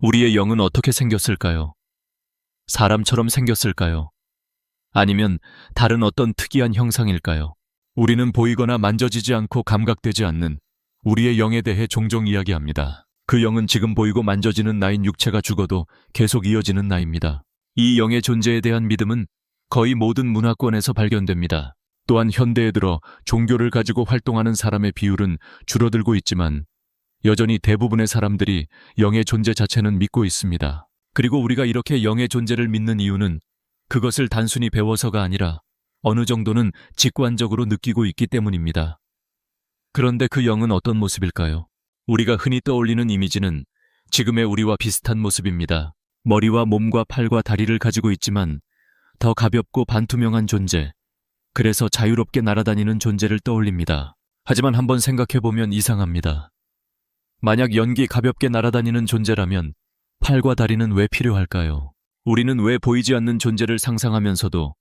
우리의 영은 어떻게 생겼을까요? 사람처럼 생겼을까요? 아니면 다른 어떤 특이한 형상일까요? 우리는 보이거나 만져지지 않고 감각되지 않는 우리의 영에 대해 종종 이야기합니다. 그 영은 지금 보이고 만져지는 나인 육체가 죽어도 계속 이어지는 나입니다. 이 영의 존재에 대한 믿음은 거의 모든 문화권에서 발견됩니다. 또한 현대에 들어 종교를 가지고 활동하는 사람의 비율은 줄어들고 있지만 여전히 대부분의 사람들이 영의 존재 자체는 믿고 있습니다. 그리고 우리가 이렇게 영의 존재를 믿는 이유는 그것을 단순히 배워서가 아니라 어느 정도는 직관적으로 느끼고 있기 때문입니다. 그런데 그 영은 어떤 모습일까요? 우리가 흔히 떠올리는 이미지는 지금의 우리와 비슷한 모습입니다. 머리와 몸과 팔과 다리를 가지고 있지만 더 가볍고 반투명한 존재, 그래서 자유롭게 날아다니는 존재를 떠올립니다. 하지만 한번 생각해보면 이상합니다. 만약 연기 가볍게 날아다니는 존재라면 팔과 다리는 왜 필요할까요? 우리는 왜 보이지 않는 존재를 상상하면서도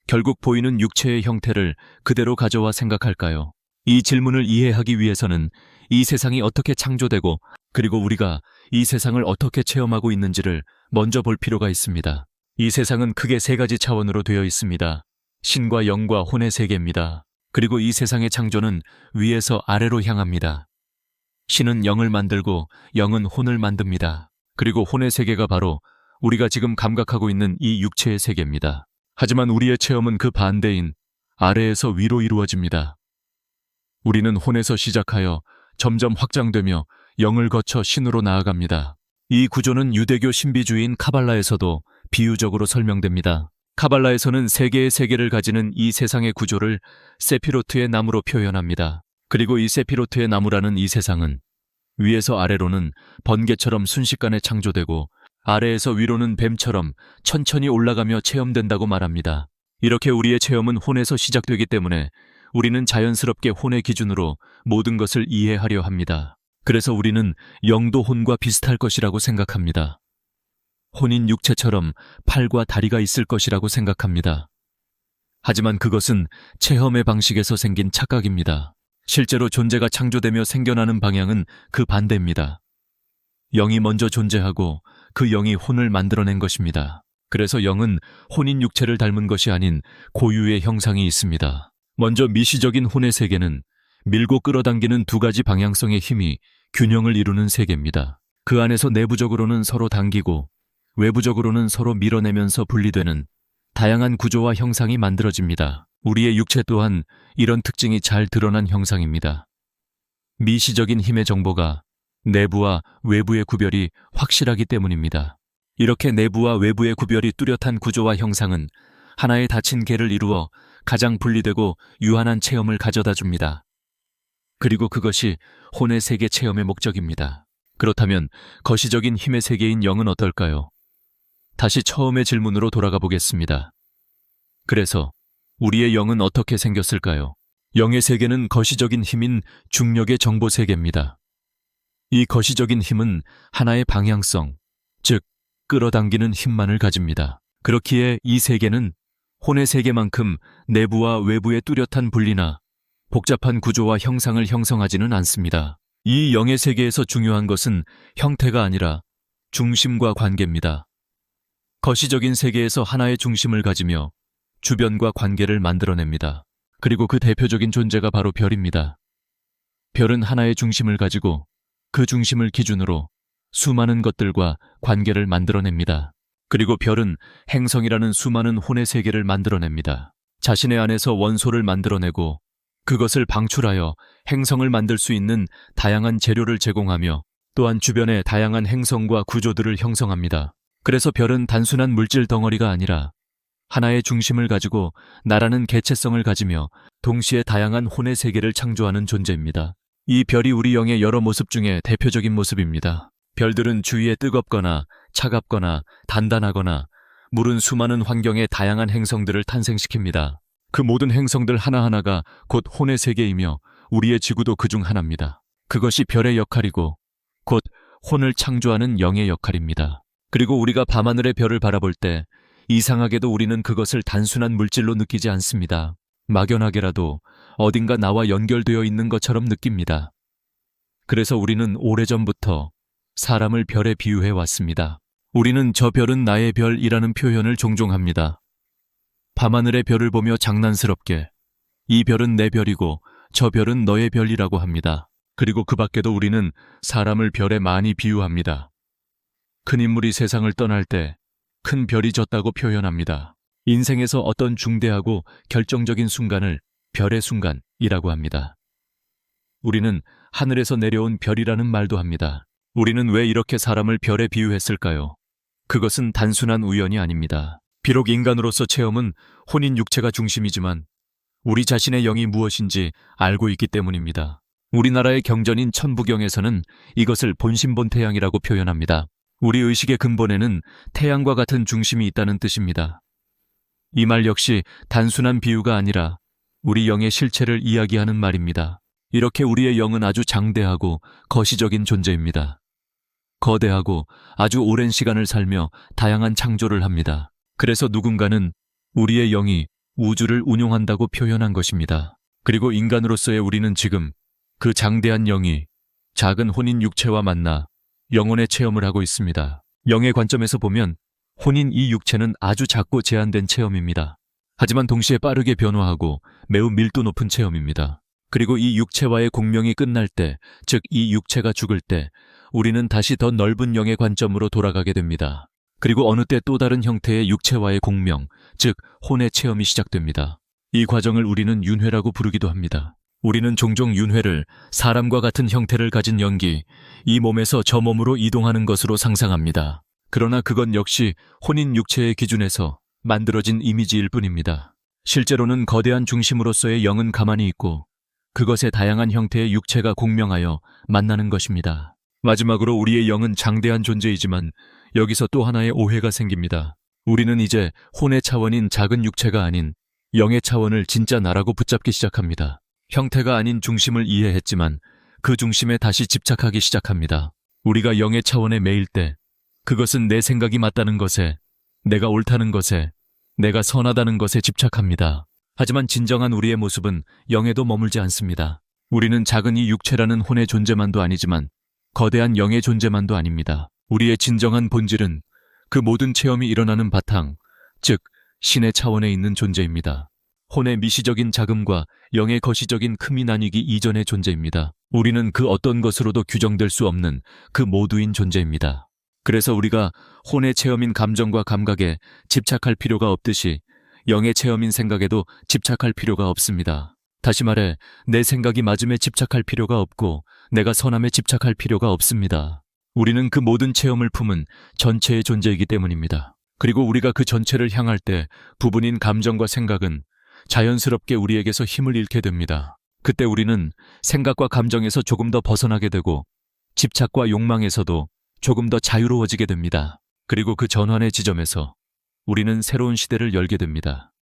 결국 보이는 육체의 형태를 그대로 가져와 생각할까요? 이 질문을 이해하기 위해서는 이 세상이 어떻게 창조되고 그리고 우리가 이 세상을 어떻게 체험하고 있는지를 먼저 볼 필요가 있습니다. 이 세상은 크게 세 가지 차원으로 되어 있습니다. 신과 영과 혼의 세계입니다. 그리고 이 세상의 창조는 위에서 아래로 향합니다. 신은 영을 만들고 영은 혼을 만듭니다. 그리고 혼의 세계가 바로 우리가 지금 감각하고 있는 이 육체의 세계입니다. 하지만 우리의 체험은 그 반대인 아래에서 위로 이루어집니다. 우리는 혼에서 시작하여 점점 확장되며 영을 거쳐 신으로 나아갑니다. 이 구조는 유대교 신비주의인 카발라에서도 비유적으로 설명됩니다. 카발라에서는 세 개의 세계를 가지는 이 세상의 구조를 세피로트의 나무로 표현합니다. 그리고 이 세피로트의 나무라는 이 세상은 위에서 아래로는 번개처럼 순식간에 창조되고 아래에서 위로는 뱀처럼 천천히 올라가며 체험된다고 말합니다. 이렇게 우리의 체험은 혼에서 시작되기 때문에 우리는 자연스럽게 혼의 기준으로 모든 것을 이해하려 합니다. 그래서 우리는 영도 혼과 비슷할 것이라고 생각합니다. 혼인 육체처럼 팔과 다리가 있을 것이라고 생각합니다. 하지만 그것은 체험의 방식에서 생긴 착각입니다. 실제로 존재가 창조되며 생겨나는 방향은 그 반대입니다. 영이 먼저 존재하고 그 영이 혼을 만들어낸 것입니다. 그래서 영은 혼인 육체를 닮은 것이 아닌 고유의 형상이 있습니다. 먼저 미시적인 혼의 세계는 밀고 끌어당기는 두 가지 방향성의 힘이 균형을 이루는 세계입니다. 그 안에서 내부적으로는 서로 당기고 외부적으로는 서로 밀어내면서 분리되는 다양한 구조와 형상이 만들어집니다. 우리의 육체 또한 이런 특징이 잘 드러난 형상입니다. 미시적인 힘의 정보가 내부와 외부의 구별이 확실하기 때문입니다. 이렇게 내부와 외부의 구별이 뚜렷한 구조와 형상은 하나의 닫힌 개를 이루어 가장 분리되고 유한한 체험을 가져다 줍니다. 그리고 그것이 혼의 세계 체험의 목적입니다. 그렇다면 거시적인 힘의 세계인 영은 어떨까요? 다시 처음의 질문으로 돌아가 보겠습니다. 그래서 우리의 영은 어떻게 생겼을까요? 영의 세계는 거시적인 힘인 중력의 정보 세계입니다. 이 거시적인 힘은 하나의 방향성, 즉 끌어당기는 힘만을 가집니다. 그렇기에 이 세계는 혼의 세계만큼 내부와 외부의 뚜렷한 분리나 복잡한 구조와 형상을 형성하지는 않습니다. 이 영의 세계에서 중요한 것은 형태가 아니라 중심과 관계입니다. 거시적인 세계에서 하나의 중심을 가지며 주변과 관계를 만들어냅니다. 그리고 그 대표적인 존재가 바로 별입니다. 별은 하나의 중심을 가지고 그 중심을 기준으로 수많은 것들과 관계를 만들어냅니다. 그리고 별은 행성이라는 수많은 혼의 세계를 만들어냅니다. 자신의 안에서 원소를 만들어내고 그것을 방출하여 행성을 만들 수 있는 다양한 재료를 제공하며 또한 주변의 다양한 행성과 구조들을 형성합니다. 그래서 별은 단순한 물질 덩어리가 아니라 하나의 중심을 가지고 나라는 개체성을 가지며 동시에 다양한 혼의 세계를 창조하는 존재입니다. 이 별이 우리 영의 여러 모습 중에 대표적인 모습입니다. 별들은 주위에 뜨겁거나 차갑거나 단단하거나 물은 수많은 환경의 다양한 행성들을 탄생시킵니다. 그 모든 행성들 하나하나가 곧 혼의 세계이며 우리의 지구도 그중 하나입니다. 그것이 별의 역할이고 곧 혼을 창조하는 영의 역할입니다. 그리고 우리가 밤하늘의 별을 바라볼 때 이상하게도 우리는 그것을 단순한 물질로 느끼지 않습니다. 막연하게라도 어딘가 나와 연결되어 있는 것처럼 느낍니다. 그래서 우리는 오래전부터 사람을 별에 비유해 왔습니다. 우리는 저 별은 나의 별이라는 표현을 종종 합니다. 밤하늘의 별을 보며 장난스럽게 이 별은 내 별이고 저 별은 너의 별이라고 합니다. 그리고 그 밖에도 우리는 사람을 별에 많이 비유합니다. 큰 인물이 세상을 떠날 때 큰 별이 졌다고 표현합니다. 인생에서 어떤 중대하고 결정적인 순간을 별의 순간이라고 합니다. 우리는 하늘에서 내려온 별이라는 말도 합니다. 우리는 왜 이렇게 사람을 별에 비유했을까요? 그것은 단순한 우연이 아닙니다. 비록 인간으로서 체험은 혼인 육체가 중심이지만 우리 자신의 영이 무엇인지 알고 있기 때문입니다. 우리나라의 경전인 천부경에서는 이것을 본심본태양이라고 표현합니다. 우리 의식의 근본에는 태양과 같은 중심이 있다는 뜻입니다. 이 말 역시 단순한 비유가 아니라 우리 영의 실체를 이야기하는 말입니다. 이렇게 우리의 영은 아주 장대하고 거시적인 존재입니다. 거대하고 아주 오랜 시간을 살며 다양한 창조를 합니다. 그래서 누군가는 우리의 영이 우주를 운용한다고 표현한 것입니다. 그리고 인간으로서의 우리는 지금 그 장대한 영이 작은 혼인 육체와 만나 영혼의 체험을 하고 있습니다. 영의 관점에서 보면 혼인 이 육체는 아주 작고 제한된 체험입니다. 하지만 동시에 빠르게 변화하고 매우 밀도 높은 체험입니다. 그리고 이 육체와의 공명이 끝날 때, 즉 이 육체가 죽을 때 우리는 다시 더 넓은 영의 관점으로 돌아가게 됩니다. 그리고 어느 때 또 다른 형태의 육체와의 공명, 즉 혼의 체험이 시작됩니다. 이 과정을 우리는 윤회라고 부르기도 합니다. 우리는 종종 윤회를 사람과 같은 형태를 가진 영기, 이 몸에서 저 몸으로 이동하는 것으로 상상합니다. 그러나 그건 역시 혼인 육체의 기준에서 만들어진 이미지일 뿐입니다. 실제로는 거대한 중심으로서의 영은 가만히 있고 그것의 다양한 형태의 육체가 공명하여 만나는 것입니다. 마지막으로 우리의 영은 장대한 존재이지만 여기서 또 하나의 오해가 생깁니다. 우리는 이제 혼의 차원인 작은 육체가 아닌 영의 차원을 진짜 나라고 붙잡기 시작합니다. 형태가 아닌 중심을 이해했지만 그 중심에 다시 집착하기 시작합니다. 우리가 영의 차원에 매일 때 그것은 내 생각이 맞다는 것에, 내가 옳다는 것에, 내가 선하다는 것에 집착합니다. 하지만 진정한 우리의 모습은 영에도 머물지 않습니다. 우리는 작은 이 육체라는 혼의 존재만도 아니지만 거대한 영의 존재만도 아닙니다. 우리의 진정한 본질은 그 모든 체험이 일어나는 바탕, 즉 신의 차원에 있는 존재입니다. 혼의 미시적인 작음과 영의 거시적인 큼이 나뉘기 이전의 존재입니다. 우리는 그 어떤 것으로도 규정될 수 없는 그 모두인 존재입니다. 그래서 우리가 혼의 체험인 감정과 감각에 집착할 필요가 없듯이 영의 체험인 생각에도 집착할 필요가 없습니다. 다시 말해 내 생각이 맞음에 집착할 필요가 없고 내가 선함에 집착할 필요가 없습니다. 우리는 그 모든 체험을 품은 전체의 존재이기 때문입니다. 그리고 우리가 그 전체를 향할 때 부분인 감정과 생각은 자연스럽게 우리에게서 힘을 잃게 됩니다. 그때 우리는 생각과 감정에서 조금 더 벗어나게 되고 집착과 욕망에서도 조금 더 자유로워지게 됩니다. 그리고 그 전환의 지점에서 우리는 새로운 시대를 열게 됩니다.